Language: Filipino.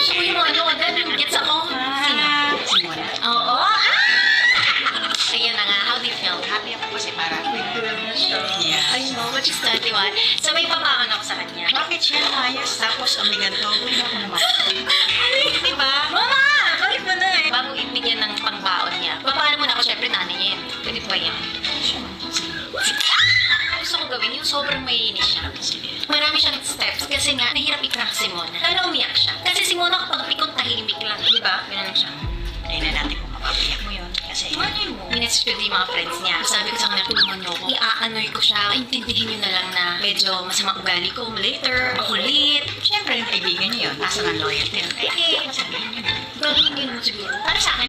Gusto ko yung ano, then gets ako. Sino? Simona. Oo. Ayan na nga, how do you feel? Happy ako kasi parang I know, which is 21. So may papaon ako sa kanya. bakit siya ayos? Tapos omiganto. Hindi ako naman. Di ba? Mama! Bakit mo na eh? Bago ibigyan ng pangbaon niya, papaano muna ako, syempre nanay niya yun. Pwede ba yan? Gusto ko gawin yung sobrang maiinis siya. Marami siyang steps kasi nga nahirap i-crack si Mona. Lalo umiyak siya. Kasi si Mona kapag pikon tahimik lang. Di ba? Ganun siya. Tingnan natin kung mapapayak mo yun. Kasi Malay mo. Minessage ko din yung mga friends niya. Sabi ko sa kanya, tulungan niyo ako. I-aanoy ko siya. Intindihin niyo na lang na medyo masama ugali ko later. Makulit. siyempre yung kaibigan niya yun. Nasa ng loyalty yun. Eh, sabihin niyo. Pero hindi naman siguro. Para sa akin,